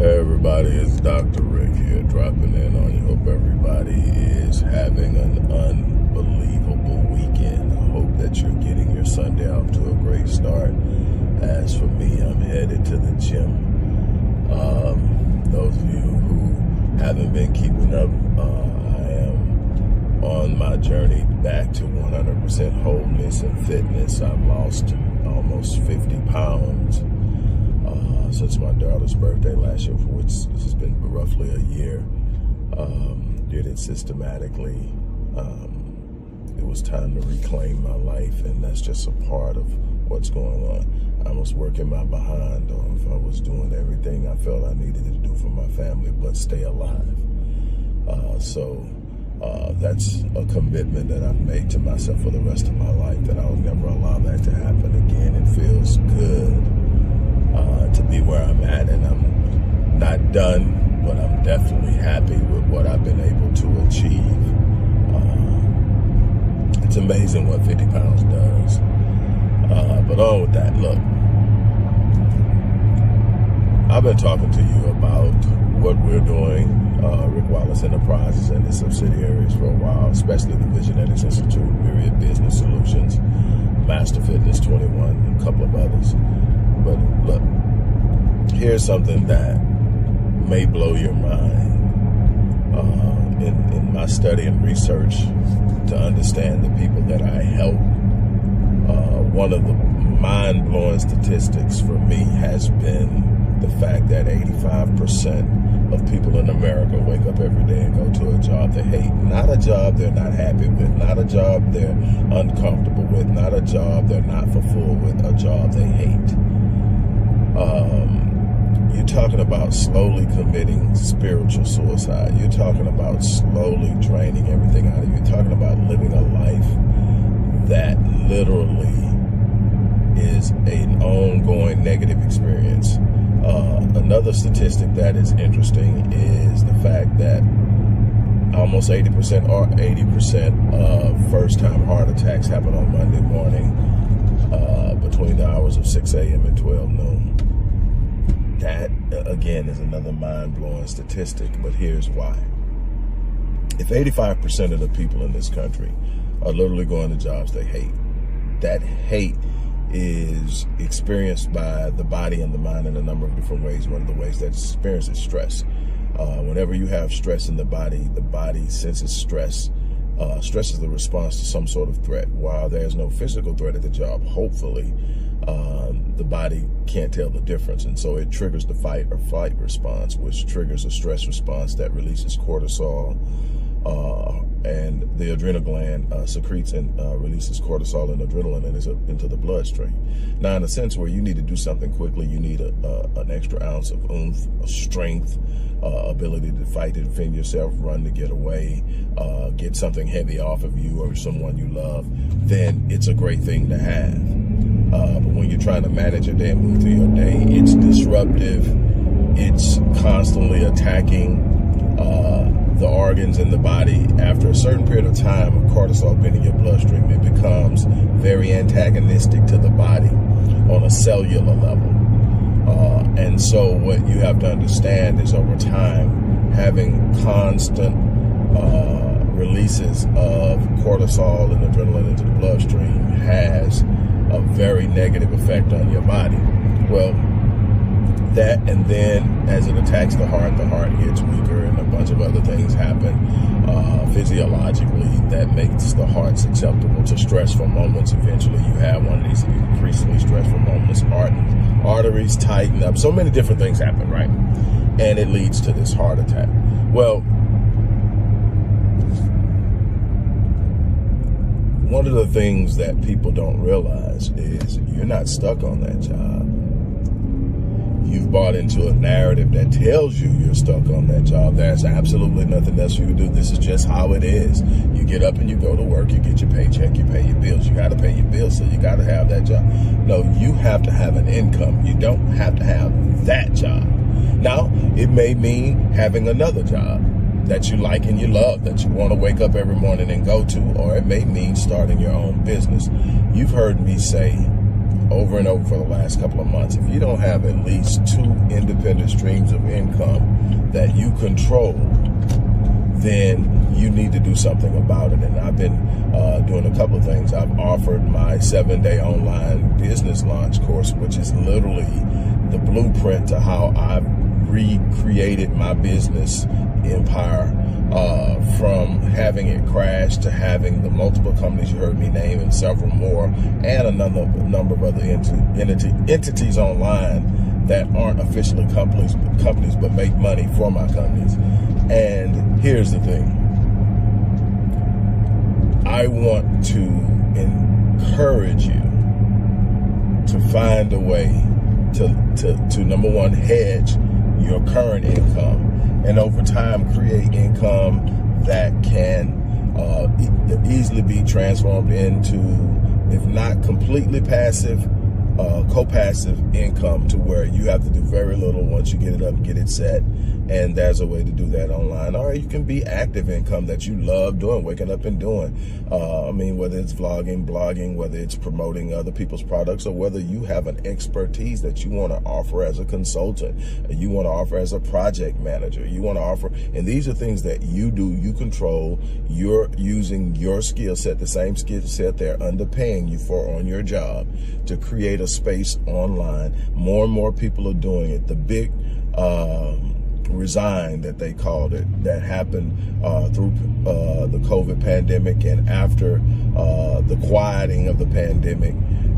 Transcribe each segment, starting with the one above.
Hey everybody, it's Dr. Rick here, dropping in on you. Hope everybody is having an unbelievable weekend. I hope that you're getting your Sunday off to a great start. As for me, I'm headed to the gym. Those of you who haven't been keeping up, I am on my journey back to 100% wholeness and fitness. I've lost almost 50 pounds. Since my daughter's birthday last year, for which this has been roughly a year. Did it systematically. It was time to reclaim my life, and that's just a part of what's going on. I was working my behind off. I was doing everything I felt I needed to do for my family, but stay alive. That's a commitment that I've made to myself for the rest of my life, that I will never allow that to happen again. It feels good to be where I'm at, and I'm not done, but I'm definitely happy with what I've been able to achieve. It's amazing what 50 pounds does. But on with that, look, I've been talking to you about what we're doing, Rick Wallace Enterprises and its subsidiaries, for a while, especially the Visionetics Institute, Myriad Business Solutions, Master Fitness 21, and a couple of others. But look, here's something that may blow your mind. In my study and research to understand the people that I help, one of the mind-blowing statistics for me has been the fact that 85% of people in America wake up every day and go to a job they hate. Not a job they're not happy with, not a job they're uncomfortable with, not a job they're not fulfilled with, a job they hate. You're talking about slowly committing spiritual suicide. You're talking about slowly draining everything out of you. You're talking about living a life that literally is an ongoing negative experience. Another statistic that is interesting is the fact that almost 80% of first-time heart attacks happen on Monday morning between the hours of 6 a.m. and 12 noon. That, again, is another mind-blowing statistic, but here's why. If 85% of the people in this country are literally going to jobs they hate, that hate is experienced by the body and the mind in a number of different ways. One of the ways that it's experienced is stress. Whenever you have stress in the body senses stress. Stress is the response to some sort of threat. While there's no physical threat at the job, hopefully, the body can't tell the difference. And so it triggers the fight or flight response, which triggers a stress response that releases cortisol, and the adrenal gland secretes and releases cortisol and adrenaline into the bloodstream. Now, in a sense where you need to do something quickly, you need an extra ounce of oomph, strength, ability to fight to defend yourself, run to get away, get something heavy off of you or someone you love, then it's a great thing to have. But when you're trying to manage your day and move through your day, it's disruptive, it's constantly attacking the organs in the body. After a certain period of time of cortisol being in your bloodstream, it becomes very antagonistic to the body on a cellular level. And so what you have to understand is, over time, having constant releases of cortisol and adrenaline into the bloodstream has a very negative effect on your body. Well, that, and then as it attacks the heart gets weaker, and a bunch of other things happen physiologically that makes the heart susceptible to stressful moments. Eventually you have one of these increasingly stressful moments. Arteries tighten up. So many different things happen, right? And it leads to this heart attack. Well, one of the things that people don't realize is you're not stuck on that job. You've bought into a narrative that tells you you're stuck on that job. There's absolutely nothing else you can do. This is just how it is. You get up and you go to work, you get your paycheck, you pay your bills. You got to pay your bills, so you got to have that job. No, you have to have an income. You don't have to have that job. Now, it may mean having another job that you like and you love, that you want to wake up every morning and go to, or it may mean starting your own business. You've heard me say over and over for the last couple of months. If you don't have at least 2 independent streams of income that you control, then you need to do something about it. And I've been doing a couple of things. I've offered my 7-day online business launch course, which is literally the blueprint to how I've recreated my business empire, from having it crash to having the multiple companies you heard me name and several more, and another number of other entities online that aren't officially companies but make money for my companies. And here's the thing. I want to encourage you to find a way to number one, hedge your current income, and over time create income that can easily be transformed into, if not completely passive, co-passive income, to where you have to do very little once you get it up, get it set. And there's a way to do that online. Or you can be active income that you love doing, waking up and doing. Whether it's vlogging, blogging, whether it's promoting other people's products, or whether you have an expertise that you want to offer as a consultant, you want to offer as a project manager, you want to offer, and these are things that you do, you control. You're using your skill set, the same skill set they're underpaying you for on your job, to create a space online. More and more people are doing it. The big resign that they called it, that happened through the COVID pandemic and after the quieting of the pandemic,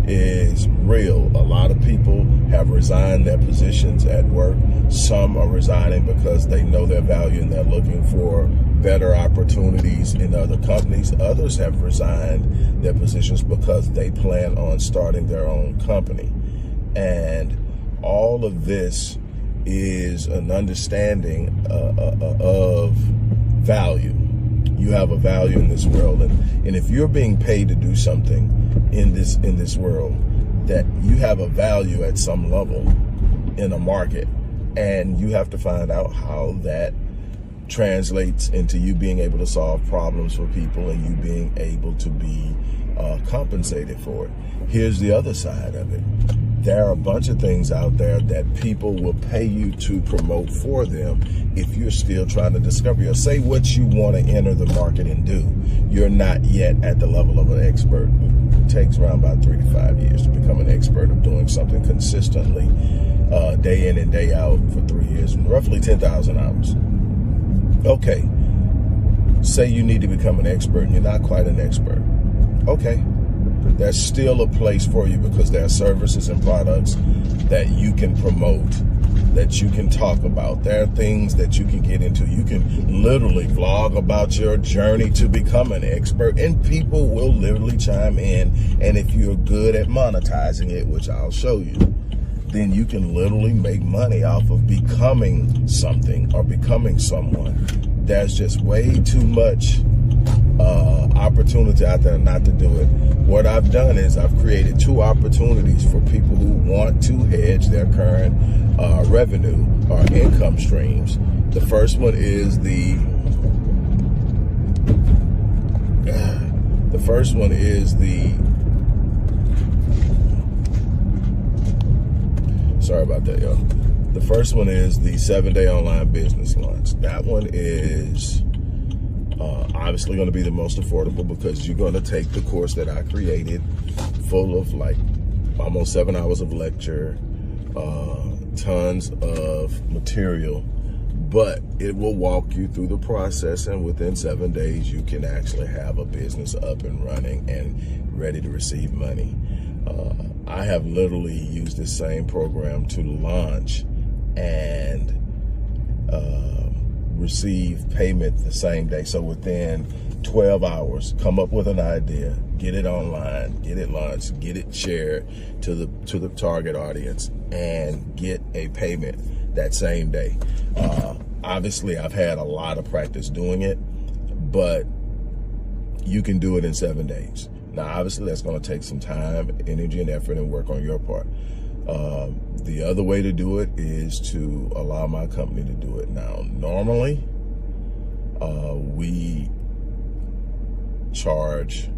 is real. A lot of people have resigned their positions at work. Some are resigning because they know their value and they're looking for better opportunities in other companies. Others have resigned their positions because they plan on starting their own company. And all of this is an understanding of value. You have a value in this world, and if you're being paid to do something in this world, that you have a value at some level in a market, and you have to find out how that translates into you being able to solve problems for people and you being able to be compensated for it. Here's the other side of it. There are a bunch of things out there that people will pay you to promote for them if you're still trying to discover yourself. Say what you want to enter the market and do. You're not yet at the level of an expert. It takes around about 3 to 5 years to become an expert of doing something consistently, day in and day out for 3 years, and roughly 10,000 hours. Okay, say you need to become an expert and you're not quite an expert. Okay, there's still a place for you, because there are services and products that you can promote, that you can talk about. There are things that you can get into. You can literally vlog about your journey to become an expert, and people will literally chime in. And if you're good at monetizing it, which I'll show you, then you can literally make money off of becoming something or becoming someone. There's just way too much opportunity out there not to do it. What I've done is I've created 2 opportunities for people who want to hedge their current revenue or income streams. The first one is sorry about that, y'all. The first one is the 7-day online business launch. That one is obviously going to be the most affordable, because you're going to take the course that I created, full of like almost 7 hours of lecture, tons of material, but it will walk you through the process, and within 7 days you can actually have a business up and running and ready to receive money. I have literally used this same program to launch and receive payment the same day. So within 12 hours, come up with an idea, get it online, get it launched, get it shared to the target audience, and get a payment that same day. Obviously, I've had a lot of practice doing it, but you can do it in 7 days. Now, obviously, that's going to take some time, energy, and effort and work on your part. The other way to do it is to allow my company to do it. Now, normally, we charge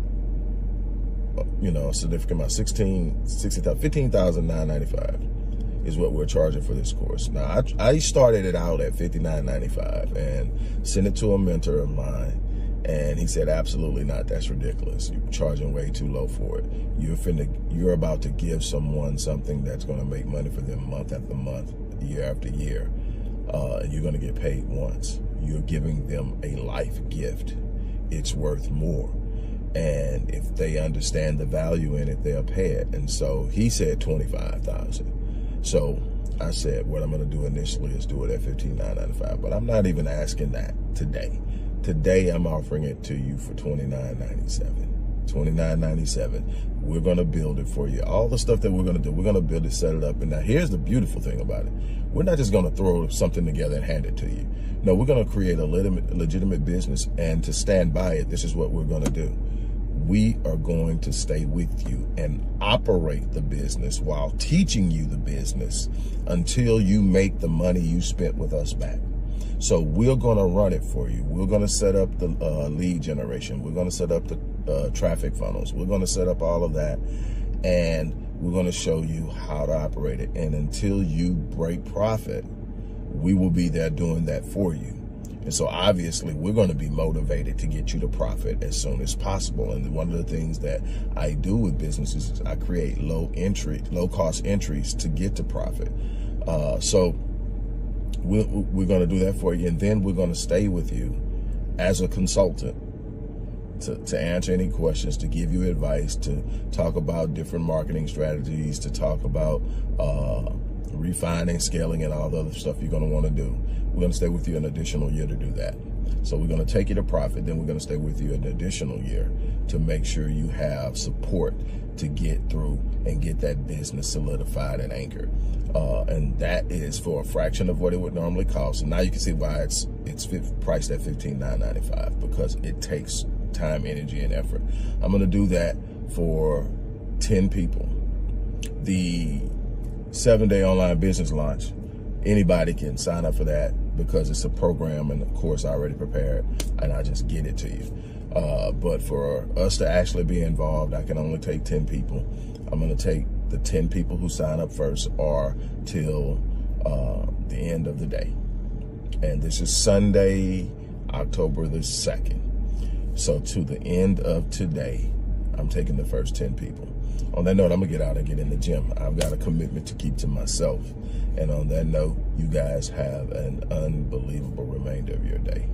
you know, a significant amount, $15,995 is what we're charging for this course. Now, I started it out at $59.95 and sent it to a mentor of mine, and he said, absolutely not, that's ridiculous. You're charging way too low for it. You're about to give someone something that's gonna make money for them month after month, year after year, and you're gonna get paid once. You're giving them a life gift. It's worth more. And if they understand the value in it, they'll pay it. And so he said $25,000. So I said, what I'm gonna do initially is do it at $15,995, but I'm not even asking that today. Today, I'm offering it to you for $29.97. $29.97. We're gonna build it for you. All the stuff that we're gonna do, we're gonna build it, set it up. And now here's the beautiful thing about it. We're not just gonna throw something together and hand it to you. No, we're gonna create a legitimate business, and to stand by it, this is what we're gonna do. We are going to stay with you and operate the business while teaching you the business until you make the money you spent with us back. So we're going to run it for you. We're going to set up the lead generation. We're going to set up the traffic funnels. We're going to set up all of that, and we're going to show you how to operate it. And until you break profit, we will be there doing that for you. And so obviously we're going to be motivated to get you to profit as soon as possible. And one of the things that I do with businesses is I create low cost entries to get to profit. So we're going to do that for you. And then we're going to stay with you as a consultant to answer any questions, to give you advice, to talk about different marketing strategies, to talk about refining, scaling, and all the other stuff you're going to want to do. We're going to stay with you an additional year to do that. So we're going to take you to profit, then we're going to stay with you an additional year to make sure you have support to get through and get that business solidified and anchored. And that is for a fraction of what it would normally cost. And now you can see why it's priced at $15,995, because it takes time, energy, and effort. I'm going to do that for 10 people. The 7-day online business launch, anybody can sign up for that because it's a program and a course already prepared, and I just get it to you. But for us to actually be involved, I can only take 10 people. I'm going to take the 10 people who sign up first or till the end of the day. And this is Sunday, October the 2nd. So to the end of today, I'm taking the first 10 people. On that note, I'm gonna get out and get in the gym. I've got a commitment to keep to myself. And on that note, you guys have an unbelievable remainder of your day.